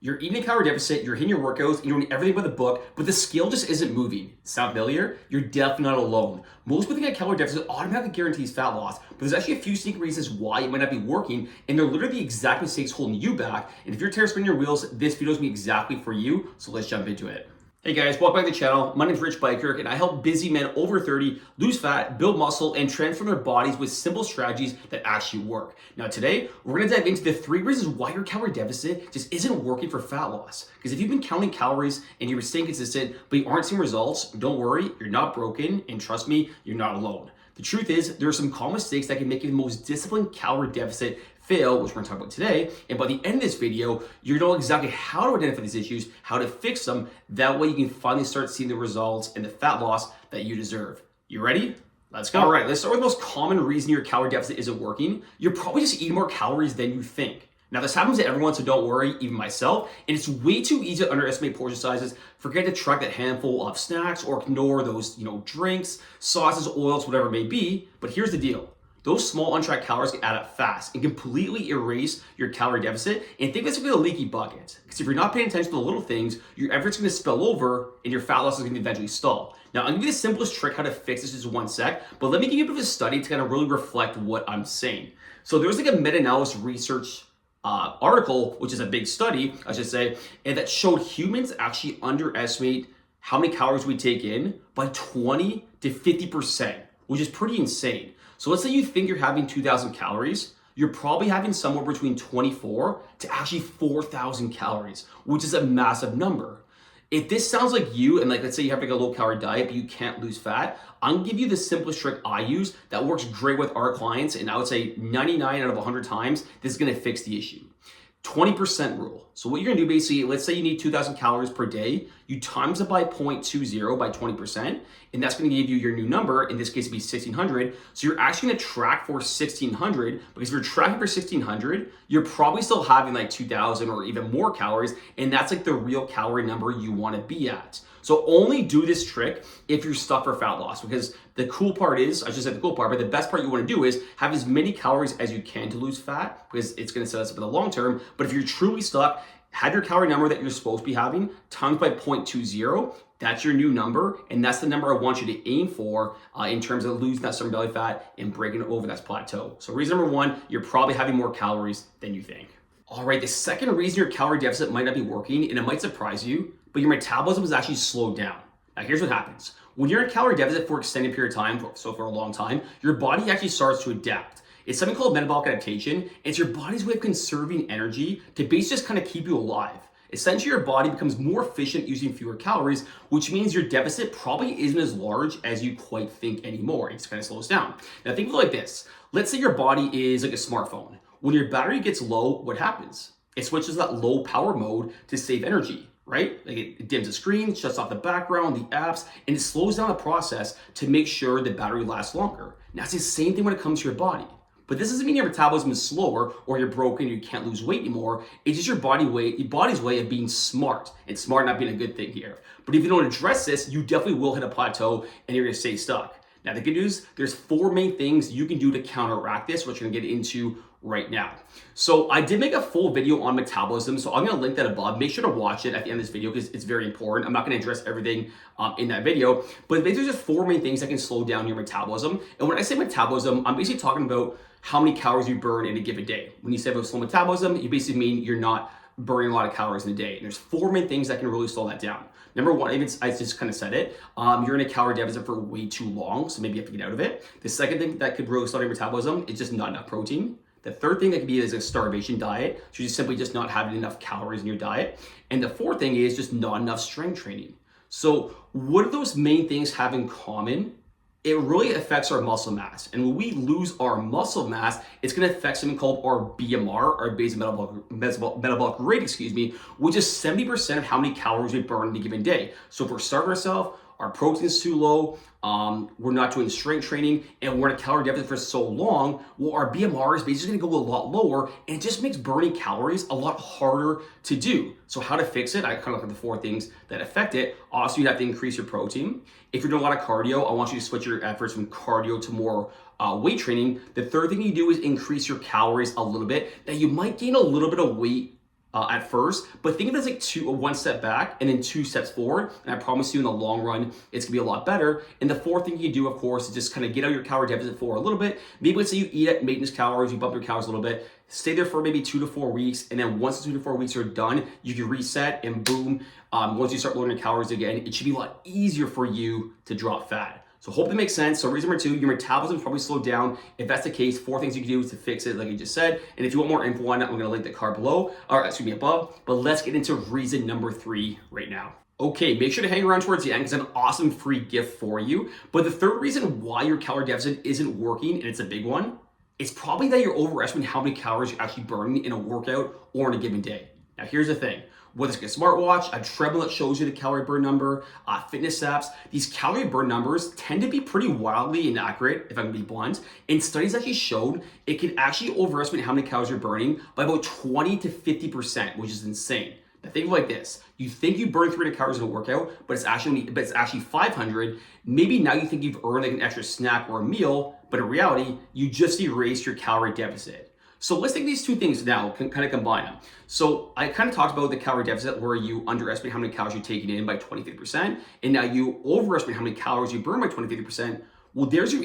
You're eating a calorie deficit, you're hitting your workouts, you're doing everything by the book, but the scale just isn't moving. Sound familiar? You're definitely not alone. Most people think a calorie deficit automatically guarantees fat loss, but there's actually a few sneaky reasons why it might not be working, and they're literally the exact mistakes holding you back. And if you're tired of spinning your wheels, this video is gonna be exactly for you, so let's jump into it. Hey guys, welcome back to the channel. My name is Rich Biker, and I help busy men over 30 lose fat, build muscle, and transform their bodies with simple strategies that actually work. Now today, we're gonna dive into the 3 reasons why your calorie deficit just isn't working for fat loss. Because if you've been counting calories and you're staying consistent, but you aren't seeing results, don't worry, you're not broken, and trust me, you're not alone. The truth is, there are some common mistakes that can make you the most disciplined calorie deficit fail, which we're gonna talk about today. And by the end of this video, you're gonna know exactly how to identify these issues, how to fix them. That way you can finally start seeing the results and the fat loss that you deserve. You ready? Let's go. All right, let's start with the most common reason your calorie deficit isn't working. You're probably just eating more calories than you think. Now this happens to everyone, so don't worry, even myself. And it's way too easy to underestimate portion sizes, forget to track that handful of snacks, or ignore those, drinks, sauces, oils, whatever it may be. But here's the deal. Those small untracked calories can add up fast and completely erase your calorie deficit. And think that's gonna be a leaky bucket. Because if you're not paying attention to the little things, your effort's gonna spill over and your fat loss is gonna eventually stall. Now, I'm gonna give you the simplest trick how to fix this in 1 sec, but let me give you a bit of a study to kind of really reflect what I'm saying. So there was like a meta-analysis research article, which is a big study, I should say, and that showed humans actually underestimate how many calories we take in by 20 to 50%, which is pretty insane. So let's say you think you're having 2,000 calories, you're probably having somewhere between 24 to actually 4,000 calories, which is a massive number. If this sounds like you, and let's say you have like a low calorie diet, but you can't lose fat, I'm gonna give you the simplest trick I use that works great with our clients, and I would say 99 out of 100 times, this is gonna fix the issue. 20% rule. So what you're gonna do basically, let's say you need 2,000 calories per day, you times it by 0.20 by 20%, and that's gonna give you your new number. In this case, it'd be 1,600. So you're actually gonna track for 1,600, because if you're tracking for 1,600, you're probably still having like 2,000 or even more calories, and that's like the real calorie number you wanna be at. So only do this trick if you're stuck for fat loss, because the cool part is, I should say the cool part, but the best part you wanna do is have as many calories as you can to lose fat, because it's gonna set us up in the long term. But if you're truly stuck, have your calorie number that you're supposed to be having times by 0.20. That's your new number, and that's the number I want you to aim for in terms of losing that stubborn belly fat and breaking over that plateau. So reason number 1, you're probably having more calories than you think. All right, the second reason your calorie deficit might not be working, and it might surprise you, but your metabolism is actually slowed down. Now here's what happens. When you're in a calorie deficit for an extended period of time, so for a long time, your body actually starts to adapt. It's something called metabolic adaptation. It's your body's way of conserving energy to basically just kind of keep you alive. Essentially, your body becomes more efficient using fewer calories, which means your deficit probably isn't as large as you quite think anymore. It just kind of slows down. Now think of it like this. Let's say your body is like a smartphone. When your battery gets low, what happens? It switches that low power mode to save energy, right? Like it dims the screen, shuts off the background, the apps, and it slows down the process to make sure the battery lasts longer. Now it's the same thing when it comes to your body. But this doesn't mean your metabolism is slower or you're broken or you can't lose weight anymore. It's just your body's way of being smart. And smart not being a good thing here. But if you don't address this, you definitely will hit a plateau and you're gonna stay stuck. Now the good news, there's 4 main things you can do to counteract this, which we're gonna get into right now. So I did make a full video on metabolism, so I'm gonna link that above. Make sure to watch it at the end of this video because it's very important. I'm not gonna address everything in that video, but basically there's just 4 main things that can slow down your metabolism. And when I say metabolism, I'm basically talking about how many calories you burn in a given day. When you say about slow metabolism, you basically mean you're not burning a lot of calories in a day. And there's 4 main things that can really slow that down. Number 1, I just kind of said it, you're in a calorie deficit for way too long, so maybe you have to get out of it. The second thing that could really slow your metabolism is just not enough protein. The third thing that could be is a starvation diet, so you're simply just not having enough calories in your diet. And the fourth thing is just not enough strength training. So what do those main things have in common? It really affects our muscle mass. And when we lose our muscle mass, it's gonna affect something called our BMR, our basal metabolic rate, which is 70% of how many calories we burn in a given day. So if we're starving ourselves, our protein's too low, we're not doing strength training, and we're in a calorie deficit for so long, well, our BMR is basically gonna go a lot lower, and it just makes burning calories a lot harder to do. So how to fix it? I kind of look at the 4 things that affect it. Also, you have to increase your protein. If you're doing a lot of cardio, I want you to switch your efforts from cardio to more weight training. The third thing you do is increase your calories a little bit. Now, you might gain a little bit of weight at first, but think of it as like one step back and then 2 steps forward. And I promise you, in the long run, it's gonna be a lot better. And the fourth thing you do, of course, is just kind of get out your calorie deficit for a little bit. Maybe let's say you eat at maintenance calories, you bump your calories a little bit, stay there for maybe 2 to 4 weeks, and then once the 2 to 4 weeks are done, you can reset and boom. Once you start lowering your calories again, it should be a lot easier for you to drop fat. So hope that makes sense. So reason number 2, your metabolism probably slowed down. If that's the case, 4 things you can do to fix it, like I just said. And if you want more info on it, I'm gonna link the card below, or excuse me, above. But let's get into reason number 3 right now. Okay, make sure to hang around towards the end because I have an awesome free gift for you. But the third reason why your calorie deficit isn't working, and it's a big one, it's probably that you're overestimating how many calories you're actually burning in a workout or in a given day. Now here's the thing. Whether it's a smartwatch, a treadmill that shows you the calorie burn number, fitness apps, these calorie burn numbers tend to be pretty wildly inaccurate, if I'm gonna be blunt. And studies actually showed it can actually overestimate how many calories you're burning by about 20 to 50%, which is insane. Now think of it like this. You think you burn 300 calories in a workout, but it's actually 500. Maybe now you think you've earned like an extra snack or a meal, but in reality, you just erased your calorie deficit. So let's take these two things now, kind of combine them. So I kind of talked about the calorie deficit where you underestimate how many calories you're taking in by 20-50%, and now you overestimate how many calories you burn by 20-50%. Well, there's your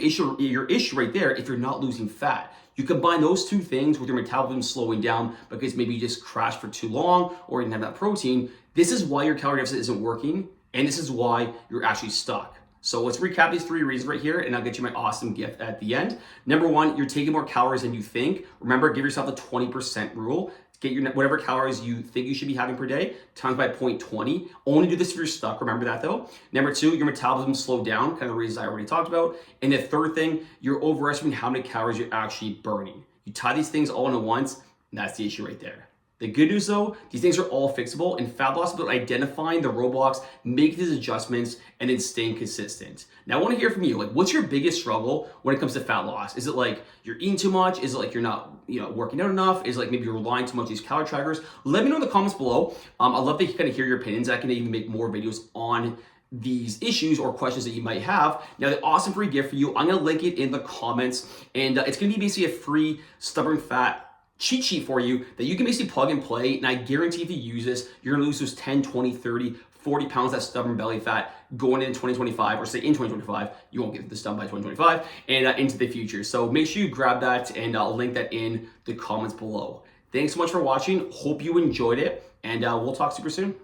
issue right there if you're not losing fat. You combine those two things with your metabolism slowing down because maybe you just crashed for too long or you didn't have that protein. This is why your calorie deficit isn't working, and this is why you're actually stuck. So let's recap these 3 reasons right here, and I'll get you my awesome gift at the end. Number 1, you're taking more calories than you think. Remember, give yourself the 20% rule. Get your whatever calories you think you should be having per day times by 0.20. Only do this if you're stuck. Remember that though. Number 2, your metabolism slowed down, kind of the reasons I already talked about. And the third thing, you're overestimating how many calories you're actually burning. You tie these things all into once, and that's the issue right there. The good news though, these things are all fixable, and fat loss is about identifying the roadblocks, making these adjustments, and then staying consistent. Now I want to hear from you. Like, what's your biggest struggle when it comes to fat loss? Is it like you're eating too much? Is it like you're not, working out enough? Is it like maybe you're relying too much on these calorie trackers? Let me know in the comments below. I'd love to kind of hear your opinions. I can even make more videos on these issues or questions that you might have. Now, the awesome free gift for you, I'm gonna link it in the comments, and it's gonna be basically a free stubborn fat cheat sheet for you that you can basically plug and play. And I guarantee if you use this, you're gonna lose those 10, 20, 30, 40 pounds that stubborn belly fat going in 2025, or say in 2025. You won't get this done by 2025 and into the future. So make sure you grab that, and I'll link that in the comments below. Thanks so much for watching. Hope you enjoyed it, and we'll talk super soon.